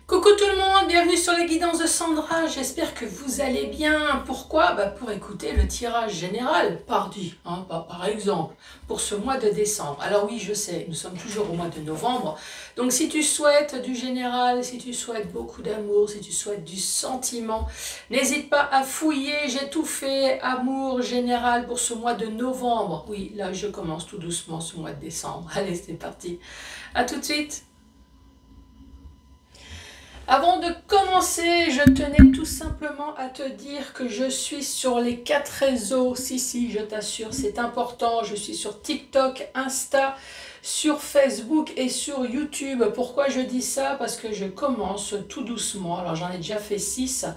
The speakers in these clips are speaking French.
Coucou tout le monde, bienvenue sur les guidances de Sandra, j'espère que vous allez bien. Pourquoi? Pour écouter le tirage général, par exemple, pour ce mois de décembre. Alors oui, je sais, nous sommes toujours au mois de novembre, donc si tu souhaites du général, si tu souhaites beaucoup d'amour, si tu souhaites du sentiment, n'hésite pas à fouiller, j'ai tout fait, amour général pour ce mois de novembre. Oui, là je commence tout doucement ce mois de décembre. Allez, c'est parti, à tout de suite. Avant de commencer, je tenais tout simplement à te dire que je suis sur les 4 réseaux. Si, je t'assure, c'est important. Je suis sur TikTok, Insta, sur Facebook et sur YouTube. Pourquoi je dis ça? Parce que je commence tout doucement. Alors j'en ai déjà fait 6.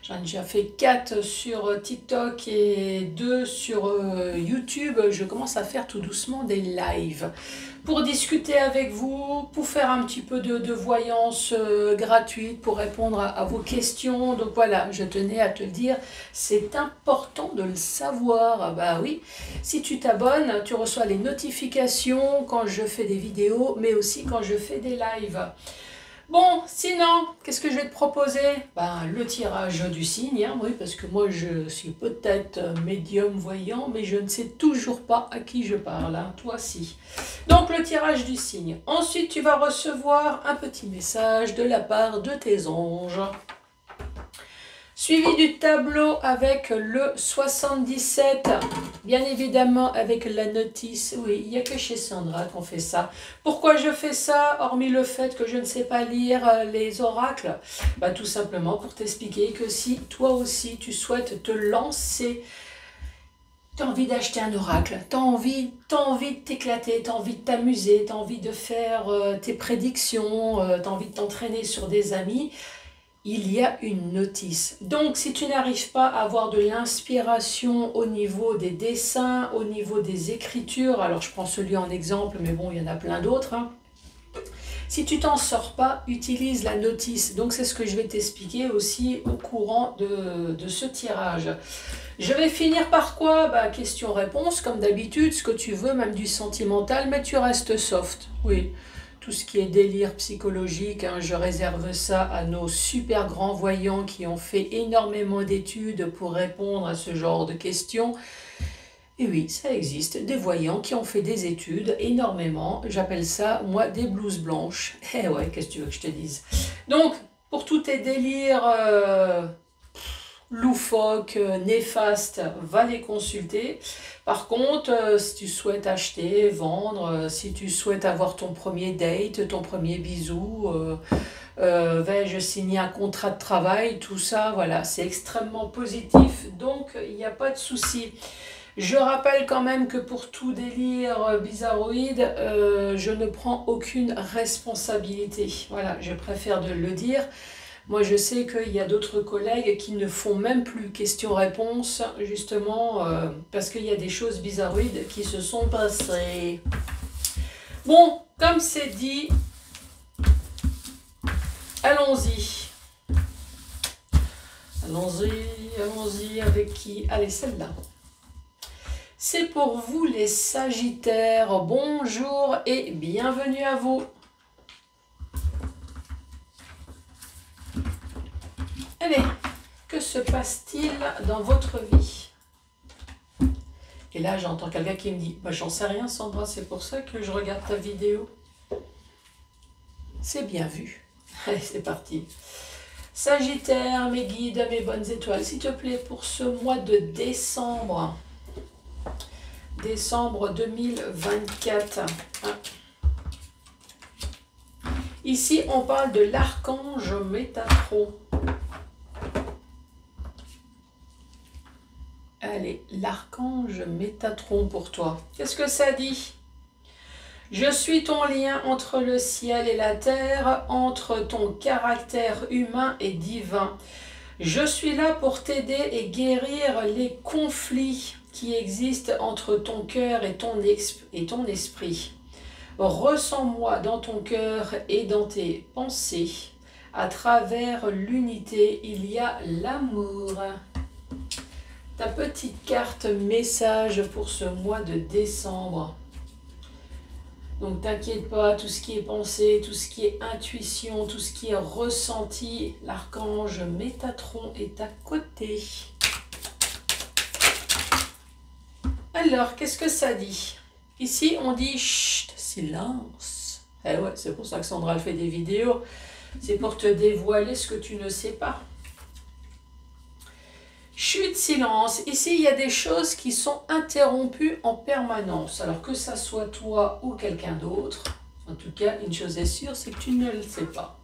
J'en ai déjà fait 4 sur TikTok et 2 sur YouTube. Je commence à faire tout doucement des lives pour discuter avec vous, pour faire un petit peu de voyance gratuite, pour répondre à vos questions. Donc voilà, je tenais à te le dire, c'est important de le savoir. Ah bah oui, si tu t'abonnes, tu reçois les notifications quand je fais des vidéos, mais aussi quand je fais des lives. Bon, sinon, qu'est-ce que je vais te proposer? Le tirage du signe, oui, parce que moi je suis peut-être médium voyant, mais je ne sais toujours pas à qui je parle, toi si. Donc le tirage du signe. Ensuite, tu vas recevoir un petit message de la part de tes anges. Suivi du tableau avec le 77, bien évidemment avec la notice. Oui, il n'y a que chez Sandra qu'on fait ça. Pourquoi je fais ça, hormis le fait que je ne sais pas lire les oracles? Tout simplement pour t'expliquer que si toi aussi tu souhaites te lancer, tu as envie d'acheter un oracle, tu as envie de t'éclater, tu as envie de t'amuser, tu as envie de faire tes prédictions, tu as envie de t'entraîner sur des amis, il y a une notice. Donc, si tu n'arrives pas à avoir de l'inspiration au niveau des dessins, au niveau des écritures, alors je prends celui en exemple, mais bon, il y en a plein d'autres. Si tu t'en sors pas, utilise la notice. Donc, c'est ce que je vais t'expliquer aussi au courant de ce tirage. Je vais finir par quoi? Question-réponse, comme d'habitude, ce que tu veux, même du sentimental, mais tu restes soft. Oui. Tout ce qui est délire psychologique, je réserve ça à nos super grands voyants qui ont fait énormément d'études pour répondre à ce genre de questions. Et oui, ça existe, des voyants qui ont fait des études énormément. J'appelle ça, moi, des blouses blanches. Eh ouais, qu'est-ce que tu veux que je te dise? Donc, pour tous tes délires loufoques, néfastes, va les consulter. Par contre, si tu souhaites acheter, vendre, si tu souhaites avoir ton premier date, ton premier bisou, vais-je signer un contrat de travail, tout ça, voilà, c'est extrêmement positif, donc il n'y a pas de souci. Je rappelle quand même que pour tout délire bizarroïde, je ne prends aucune responsabilité. Voilà, je préfère de le dire. Moi, je sais qu'il y a d'autres collègues qui ne font même plus question-réponse, justement, parce qu'il y a des choses bizarroïdes qui se sont passées. Bon, comme c'est dit, allons-y. Allons-y, avec qui? Allez, celle-là. C'est pour vous les Sagittaires. Bonjour et bienvenue à vous. Allez, que se passe-t-il dans votre vie? Et là, j'entends quelqu'un qui me dit, j'en sais rien Sandra, c'est pour ça que je regarde ta vidéo. C'est bien vu. Allez, c'est parti. Sagittaire, mes guides, mes bonnes étoiles, s'il te plaît, pour ce mois de décembre. Décembre 2024. Ici, on parle de l'archange Métatron. Allez, l'archange Métatron pour toi. Qu'est-ce que ça dit? Je suis ton lien entre le ciel et la terre, entre ton caractère humain et divin. Je suis là pour t'aider et guérir les conflits qui existent entre ton cœur et ton esprit. Ressens-moi dans ton cœur et dans tes pensées. À travers l'unité, il y a l'amour. Ta petite carte message pour ce mois de décembre. Donc t'inquiète pas, tout ce qui est pensée, tout ce qui est intuition, tout ce qui est ressenti, l'archange Métatron est à côté. Alors, qu'est-ce que ça dit? Ici, on dit chut, silence. Eh ouais, c'est pour ça que Sandra fait des vidéos. C'est pour te dévoiler ce que tu ne sais pas. Chut, silence. Ici, il y a des choses qui sont interrompues en permanence. Alors que ça soit toi ou quelqu'un d'autre, en tout cas, une chose est sûre, c'est que tu ne le sais pas.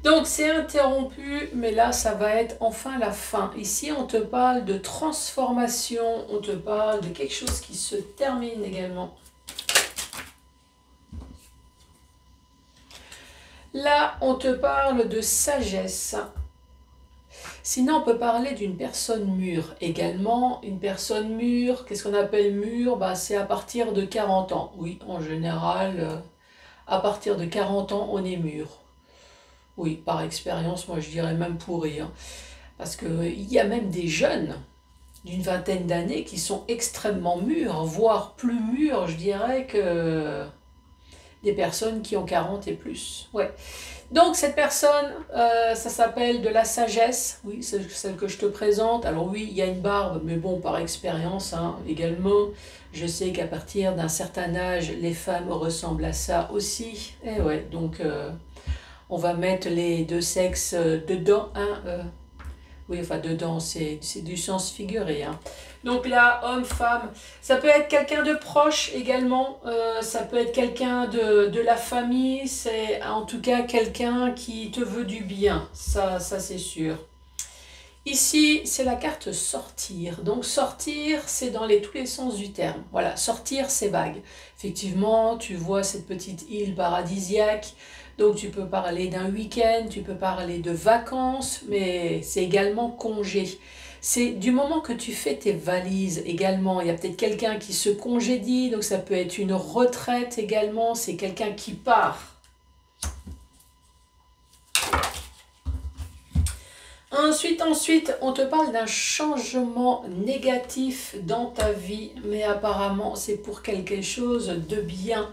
Donc, c'est interrompu, mais là, ça va être enfin la fin. Ici, on te parle de transformation, on te parle de quelque chose qui se termine également. Là, on te parle de sagesse. Sinon, on peut parler d'une personne mûre également. Une personne mûre, qu'est-ce qu'on appelle mûre? C'est à partir de 40 ans. Oui, en général, à partir de 40 ans, on est mûr. Oui, par expérience, moi je dirais même pourri. Hein. Parce qu'il y a même des jeunes d'une vingtaine d'années qui sont extrêmement mûrs, voire plus mûrs, je dirais, que des personnes qui ont 40 et plus. Ouais. Donc cette personne, ça s'appelle de la sagesse, oui, c'est celle que je te présente. Alors oui, il y a une barbe, mais bon, par expérience hein, également, je sais qu'à partir d'un certain âge, les femmes ressemblent à ça aussi. Et ouais, donc on va mettre les deux sexes dedans, hein, oui, enfin dedans, c'est du sens figuré. Hein. Donc là, homme, femme, ça peut être quelqu'un de proche également, ça peut être quelqu'un de la famille, c'est en tout cas quelqu'un qui te veut du bien, ça c'est sûr. Ici, c'est la carte sortir. Donc sortir, c'est dans tous les sens du terme. Voilà, sortir, c'est vague. Effectivement, tu vois cette petite île paradisiaque. Donc tu peux parler d'un week-end, tu peux parler de vacances, mais c'est également congé. C'est du moment que tu fais tes valises également. Il y a peut-être quelqu'un qui se congédie, donc ça peut être une retraite également. C'est quelqu'un qui part. Ensuite, on te parle d'un changement négatif dans ta vie, mais apparemment, c'est pour quelque chose de bien.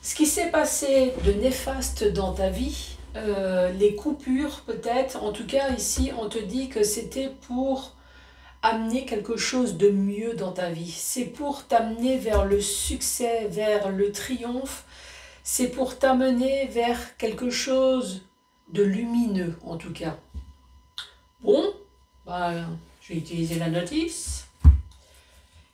Ce qui s'est passé de néfaste dans ta vie, les coupures peut-être, en tout cas ici, on te dit que c'était pour amener quelque chose de mieux dans ta vie. C'est pour t'amener vers le succès, vers le triomphe. C'est pour t'amener vers quelque chose de lumineux, en tout cas. Bon, je vais utiliser la notice.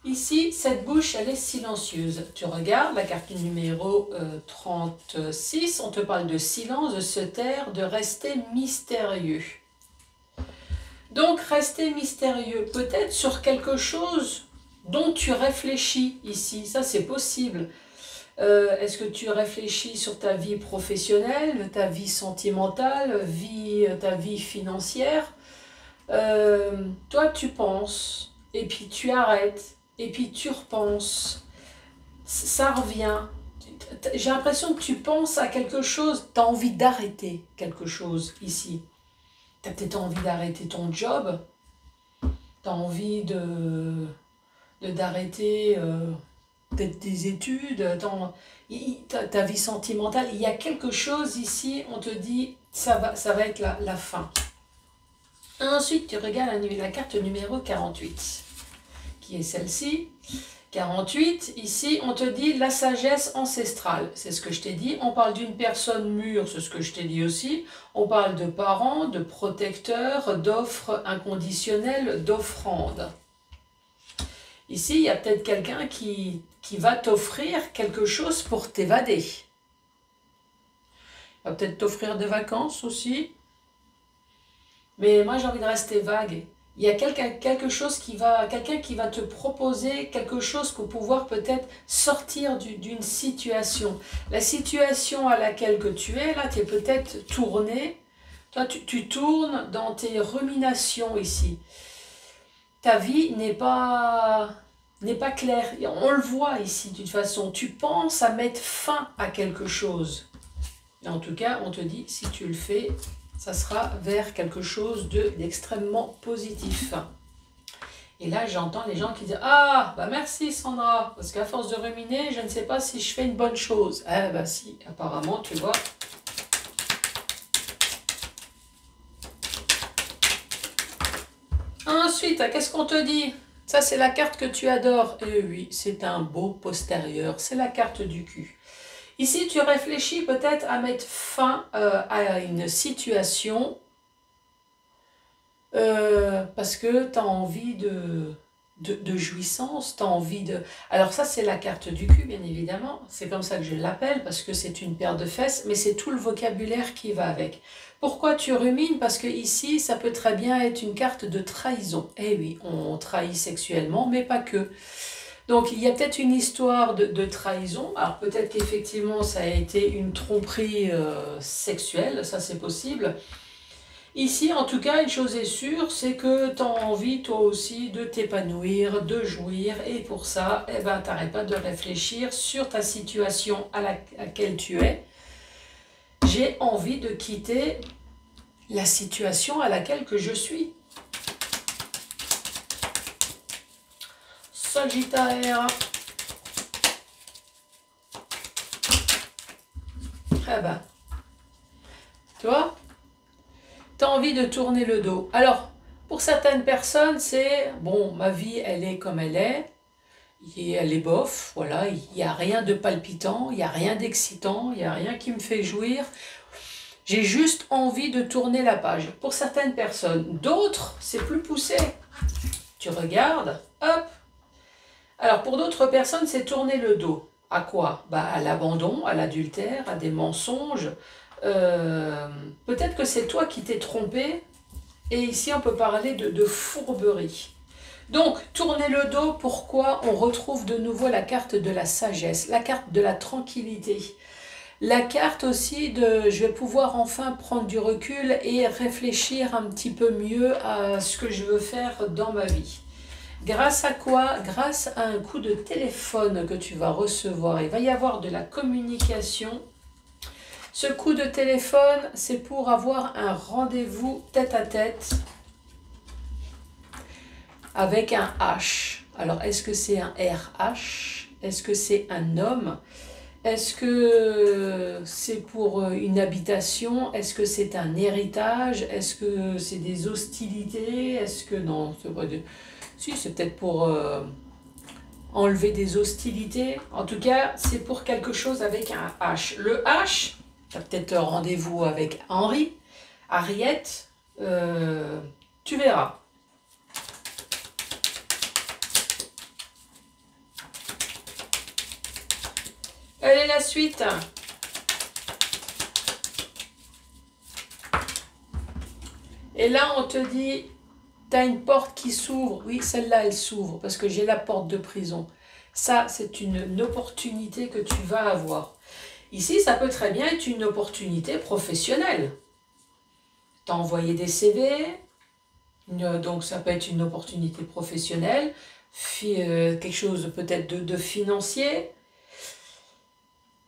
Ici, cette bouche, elle est silencieuse. Tu regardes la carte numéro 36, on te parle de silence, de se taire, de rester mystérieux. Donc, rester mystérieux, peut-être sur quelque chose dont tu réfléchis ici, ça c'est possible. Est-ce que tu réfléchis sur ta vie professionnelle, ta vie sentimentale, ta vie financière? Toi tu penses, et puis tu arrêtes, et puis tu repenses, ça revient. J'ai l'impression que tu penses à quelque chose, tu as envie d'arrêter quelque chose ici. Tu as peut-être envie d'arrêter ton job, tu as envie d'arrêter peut-être tes études, ta vie sentimentale. Il y a quelque chose ici, on te dit, ça va être la fin. Ensuite, tu regardes la carte numéro 48, qui est celle-ci. 48, ici, on te dit la sagesse ancestrale. C'est ce que je t'ai dit. On parle d'une personne mûre, c'est ce que je t'ai dit aussi. On parle de parents, de protecteurs, d'offres inconditionnelles, d'offrandes. Ici, il y a peut-être quelqu'un qui va t'offrir quelque chose pour t'évader. Il va peut-être t'offrir des vacances aussi. Mais moi, j'ai envie de rester vague. Il y a quelqu'un qui va te proposer quelque chose pour pouvoir peut-être sortir d'une situation. La situation à laquelle que tu es, là, tu es peut-être tourné. Toi, tu tournes dans tes ruminations ici. Ta vie n'est pas claire. On le voit ici, de toute façon. Tu penses à mettre fin à quelque chose. Et en tout cas, on te dit, si tu le fais, ça sera vers quelque chose d'extrêmement positif. Et là, j'entends les gens qui disent « Ah, bah merci Sandra, parce qu'à force de ruminer, je ne sais pas si je fais une bonne chose. » Eh bah si, apparemment, tu vois. Ensuite, qu'est-ce qu'on te dit? Ça, c'est la carte que tu adores. Eh oui, c'est un beau postérieur, c'est la carte du cul. Ici, tu réfléchis peut-être à mettre fin à une situation parce que tu as envie de jouissance, tu as envie de... Alors ça, c'est la carte du cul, bien évidemment. C'est comme ça que je l'appelle, parce que c'est une paire de fesses, mais c'est tout le vocabulaire qui va avec. Pourquoi tu rumines? Parce que ici, ça peut très bien être une carte de trahison. Eh oui, on trahit sexuellement, mais pas que. Donc, il y a peut-être une histoire de trahison. Alors, peut-être qu'effectivement, ça a été une tromperie sexuelle, ça c'est possible. Ici, en tout cas, une chose est sûre, c'est que tu as envie, toi aussi, de t'épanouir, de jouir. Et pour ça, eh ben, tu n'arrêtes pas de réfléchir sur ta situation à laquelle tu es. J'ai envie de quitter la situation à laquelle que je suis. Sagittaire. Eh ben, tu vois, tu as envie de tourner le dos. Alors, pour certaines personnes, c'est, bon, ma vie, elle est comme elle est. Et elle est bof, voilà, il n'y a rien de palpitant, il n'y a rien d'excitant, il n'y a rien qui me fait jouir. J'ai juste envie de tourner la page. Pour certaines personnes, d'autres, c'est plus poussé. Tu regardes, hop. Alors pour d'autres personnes, c'est tourner le dos. À quoi? Bah, à l'abandon, à l'adultère, à des mensonges. Peut-être que c'est toi qui t'es trompé. Et ici, on peut parler de fourberie. Donc, tourner le dos, pourquoi on retrouve de nouveau la carte de la sagesse, la carte de la tranquillité, la carte aussi de je vais pouvoir enfin prendre du recul et réfléchir un petit peu mieux à ce que je veux faire dans ma vie. Grâce à quoi? Grâce à un coup de téléphone que tu vas recevoir. Il va y avoir de la communication. Ce coup de téléphone, c'est pour avoir un rendez-vous tête-à-tête avec un H. Alors, est-ce que c'est un RH? Est-ce que c'est un homme? Est-ce que c'est pour une habitation? Est-ce que c'est un héritage? Est-ce que c'est des hostilités? Est-ce que... Non, c'est pas de... Si, c'est peut-être pour enlever des hostilités. En tout cas, c'est pour quelque chose avec un H. Le H, tu as peut-être rendez-vous avec Henri, Harriet, tu verras. Allez, la suite. Et là, on te dit, tu as une porte qui s'ouvre. Oui, celle-là, elle s'ouvre parce que j'ai la porte de prison. Ça, c'est une opportunité que tu vas avoir. Ici, ça peut très bien être une opportunité professionnelle. Tu as envoyé des CV, donc ça peut être une opportunité professionnelle, quelque chose peut-être de financier.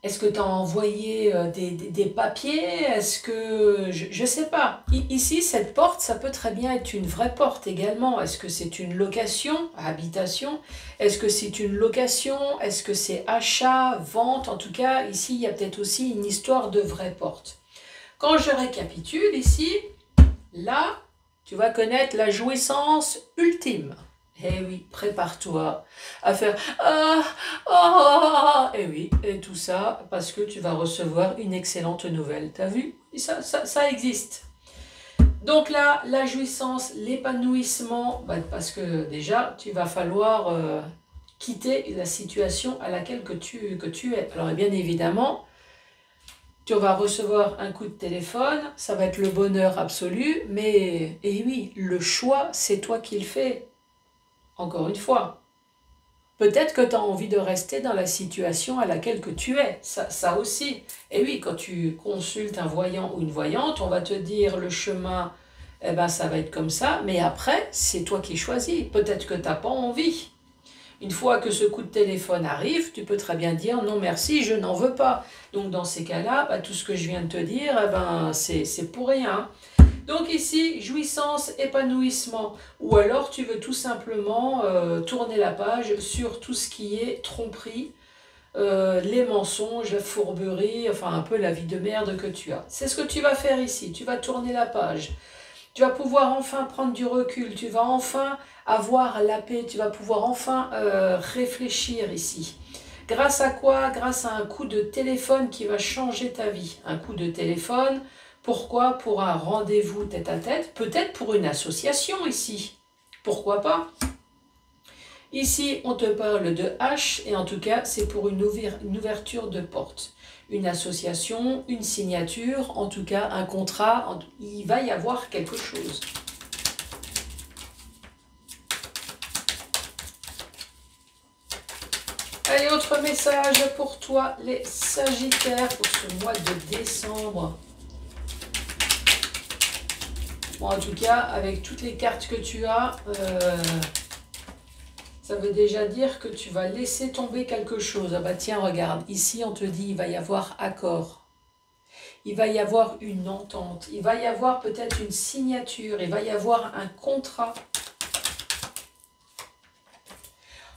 Est-ce que tu as envoyé des papiers? Est-ce que... Je ne sais pas. Ici, cette porte, ça peut très bien être une vraie porte également. Est-ce que c'est une location, habitation? Est-ce que c'est une location? Est-ce que c'est achat, vente? En tout cas, ici, il y a peut-être aussi une histoire de vraie porte. Quand je récapitule ici, là, tu vas connaître la jouissance ultime. Eh oui, prépare-toi à faire eh oui, et tout ça parce que tu vas recevoir une excellente nouvelle. T'as vu? Ça existe. Donc là, la jouissance, l'épanouissement, parce que déjà, tu vas falloir quitter la situation à laquelle que tu es. Alors bien évidemment, tu vas recevoir un coup de téléphone, ça va être le bonheur absolu, mais eh oui, le choix, c'est toi qui le fais. Encore une fois, peut-être que tu as envie de rester dans la situation à laquelle que tu es, ça aussi. Et oui, quand tu consultes un voyant ou une voyante, on va te dire le chemin, eh ben, ça va être comme ça, mais après, c'est toi qui choisis. Peut-être que tu n'as pas envie. Une fois que ce coup de téléphone arrive, tu peux très bien dire non merci, je n'en veux pas. Donc dans ces cas-là, tout ce que je viens de te dire, eh ben, c'est pour rien. Donc ici, jouissance, épanouissement. Ou alors tu veux tout simplement tourner la page sur tout ce qui est tromperie, les mensonges, la fourberie, enfin un peu la vie de merde que tu as. C'est ce que tu vas faire ici, tu vas tourner la page. Tu vas pouvoir enfin prendre du recul, tu vas enfin avoir la paix, tu vas pouvoir enfin réfléchir ici. Grâce à quoi? Grâce à un coup de téléphone qui va changer ta vie. Un coup de téléphone, pourquoi? Pour un rendez-vous tête à tête, peut-être pour une association ici. Pourquoi pas? Ici, on te parle de H et en tout cas, c'est pour une ouverture de porte. Une association, une signature, en tout cas un contrat, il va y avoir quelque chose. Allez, autre message pour toi, les Sagittaires, pour ce mois de décembre. Bon, en tout cas, avec toutes les cartes que tu as, ça veut déjà dire que tu vas laisser tomber quelque chose. Ah bah tiens, regarde, ici on te dit il va y avoir accord. Il va y avoir une entente. Il va y avoir peut-être une signature. Il va y avoir un contrat.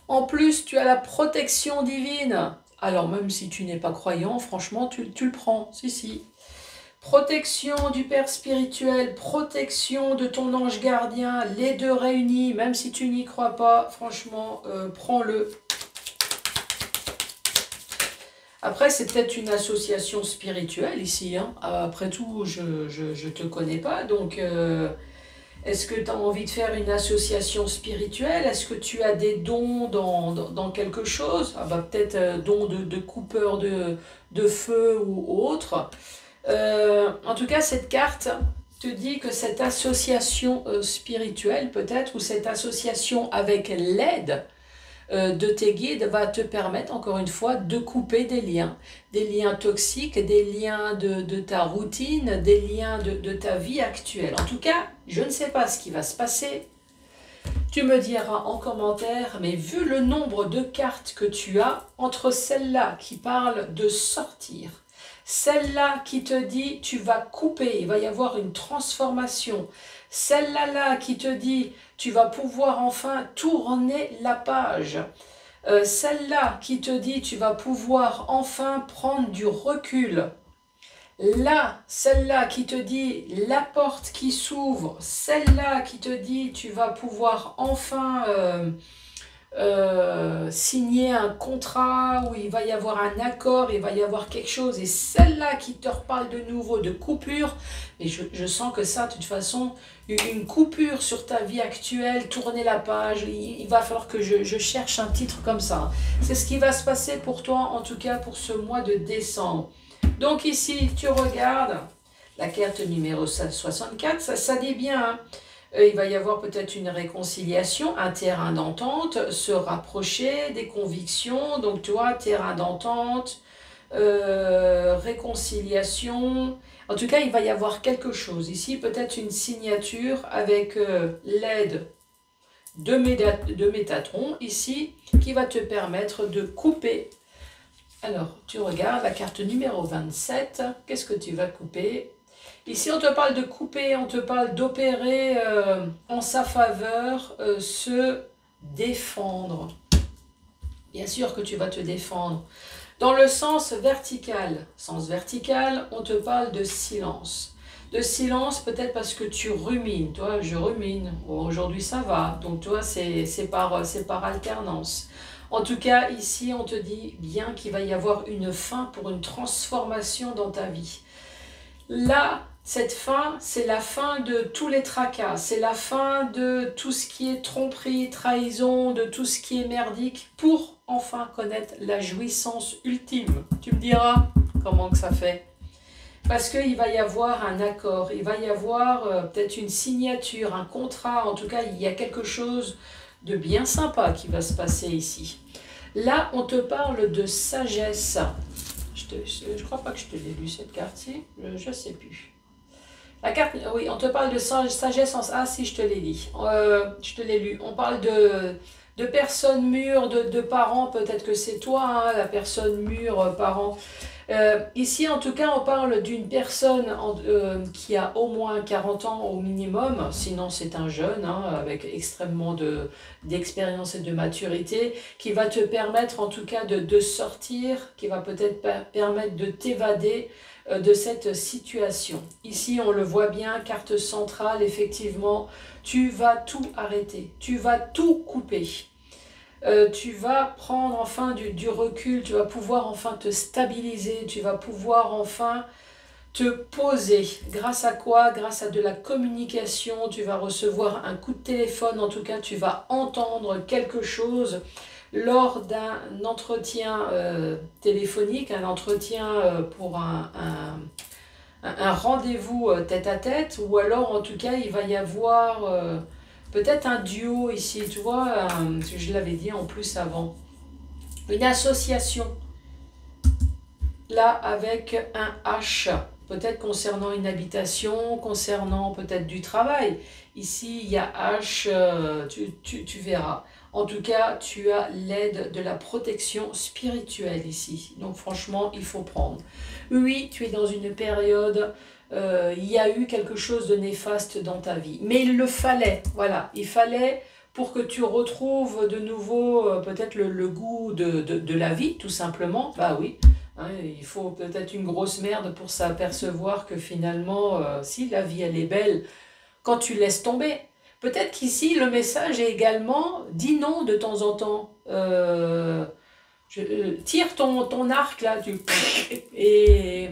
En plus, tu as la protection divine. Alors même si tu n'es pas croyant, franchement, tu le prends. Si, si. Protection du Père spirituel, protection de ton ange gardien, les deux réunis, même si tu n'y crois pas, franchement, prends-le. Après, c'est peut-être une association spirituelle ici, hein. Après tout, je ne te connais pas, donc est-ce que tu as envie de faire une association spirituelle? Est-ce que tu as des dons dans quelque chose? Ah bah, peut-être dons de coupeur de feu ou autre. En tout cas, cette carte te dit que cette association spirituelle, peut-être, ou cette association avec l'aide de tes guides va te permettre, encore une fois, de couper des liens toxiques, des liens de ta routine, des liens de ta vie actuelle. En tout cas, je ne sais pas ce qui va se passer. Tu me diras en commentaire, mais vu le nombre de cartes que tu as, entre celle-là qui parle de sortir, celle-là qui te dit tu vas couper, il va y avoir une transformation. Celle-là qui te dit tu vas pouvoir enfin tourner la page. Celle-là qui te dit tu vas pouvoir enfin prendre du recul. Là, celle-là qui te dit la porte qui s'ouvre. Celle-là qui te dit tu vas pouvoir enfin signer un contrat où il va y avoir un accord, il va y avoir quelque chose, et celle-là qui te reparle de nouveau de coupure, et je sens que ça, de toute façon, une coupure sur ta vie actuelle, tourner la page, il va falloir que je cherche un titre comme ça. C'est ce qui va se passer pour toi, en tout cas pour ce mois de décembre. Donc ici, tu regardes la carte numéro 64, ça dit bien, hein. Il va y avoir peut-être une réconciliation, un terrain d'entente, se rapprocher des convictions. Donc, toi, terrain d'entente, réconciliation. En tout cas, il va y avoir quelque chose. Ici, peut-être une signature avec l'aide de Métatron, ici, qui va te permettre de couper. Alors, tu regardes la carte numéro 27. Qu'est-ce que tu vas couper ? Ici, on te parle de couper, on te parle d'opérer en sa faveur, se défendre. Bien sûr que tu vas te défendre. Dans le sens vertical, on te parle de silence. De silence peut-être parce que tu rumines. Toi, je rumine. Bon, aujourd'hui, ça va. Donc, toi, c'est par alternance. En tout cas, ici, on te dit bien qu'il va y avoir une fin pour une transformation dans ta vie. Là, cette fin, c'est la fin de tous les tracas, c'est la fin de tout ce qui est tromperie, trahison, de tout ce qui est merdique, pour enfin connaître la jouissance ultime. Tu me diras comment que ça fait. Parce qu'il va y avoir un accord, il va y avoir peut-être une signature, un contrat, en tout cas, il y a quelque chose de bien sympa qui va se passer ici. Là, on te parle de sagesse. Je crois pas que je te l'ai lu cette carte-ci, je ne sais plus. La carte, oui, on te parle de sagesse en... Ah si, je te l'ai dit, je te l'ai lu. On parle de personnes mûres, de parents, peut-être que c'est toi, hein, la personne mûre, parent. Ici, en tout cas, on parle d'une personne qui a au moins 40 ans au minimum, sinon c'est un jeune, hein, avec extrêmement d'expérience et de maturité, qui va te permettre en tout cas de sortir, qui va peut-être permettre de t'évader de cette situation. Ici, on le voit bien, carte centrale, effectivement, tu vas tout arrêter, tu vas tout couper. Tu vas prendre enfin du recul, tu vas pouvoir enfin te stabiliser, tu vas pouvoir enfin te poser. Grâce à quoi? Grâce à de la communication, tu vas recevoir un coup de téléphone, en tout cas tu vas entendre quelque chose lors d'un entretien téléphonique, un entretien pour un rendez-vous tête-à-tête, ou alors en tout cas il va y avoir peut-être un duo ici, tu vois, je l'avais dit en plus avant, une association, là avec un H, peut-être concernant une habitation, concernant peut-être du travail. Ici, il y a H, tu verras. En tout cas, tu as l'aide de la protection spirituelle ici. Donc franchement, il faut prendre. Oui, tu es dans une période, il y a eu quelque chose de néfaste dans ta vie. Mais il le fallait, voilà. Il fallait pour que tu retrouves de nouveau peut-être le goût de la vie, tout simplement. Bah oui. Hein, il faut peut-être une grosse merde pour s'apercevoir que finalement, si la vie elle est belle, quand tu laisses tomber. Peut-être qu'ici, le message est également, dis non de temps en temps. Tire ton arc là, et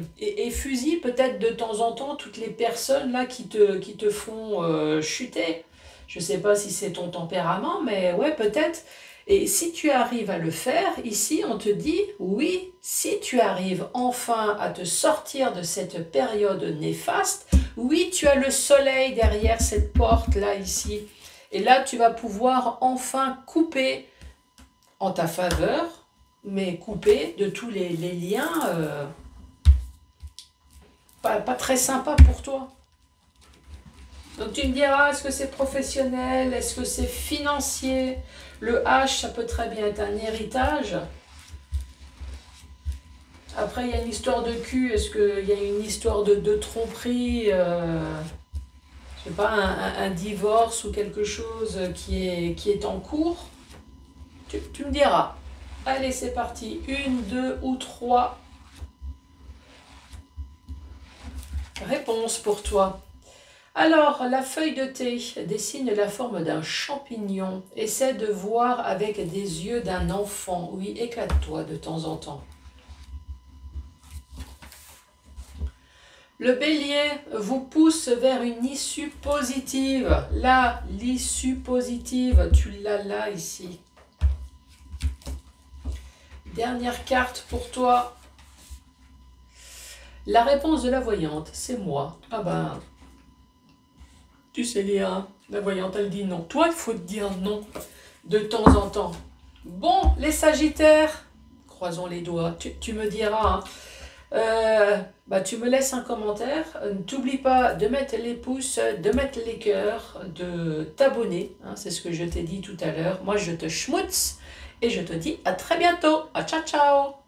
fusille peut-être de temps en temps toutes les personnes là qui te font chuter. Je ne sais pas si c'est ton tempérament, mais ouais, peut-être. Et si tu arrives à le faire, ici, on te dit, oui, si tu arrives enfin à te sortir de cette période néfaste, oui, tu as le soleil derrière cette porte-là, ici. Et là, tu vas pouvoir enfin couper en ta faveur, mais couper de tous les liens pas très sympas pour toi. Donc tu me diras, est-ce que c'est professionnel, est-ce que c'est financier? Le H, ça peut très bien être un héritage. Après, il y a une histoire de cul, est-ce qu'il y a une histoire de tromperie, je sais pas, un divorce ou quelque chose qui est en cours? Tu me diras. Allez, c'est parti. 1, 2 ou 3 réponses pour toi. Alors, la feuille de thé dessine la forme d'un champignon. Essaie de voir avec des yeux d'un enfant. Oui, éclate-toi de temps en temps. Le bélier vous pousse vers une issue positive. Là, l'issue positive, tu l'as là, ici. Dernière carte pour toi. La réponse de la voyante, c'est moi. Ah ben... Tu sais lire, la voyante, elle dit non. Toi, il faut te dire non de temps en temps. Bon, les Sagittaires, croisons les doigts, tu me diras. Hein. Tu me laisses un commentaire. N'oublie pas de mettre les pouces, de mettre les cœurs, de t'abonner. Hein, c'est ce que je t'ai dit tout à l'heure. Moi, je te schmutz et je te dis à très bientôt. À ciao, ciao.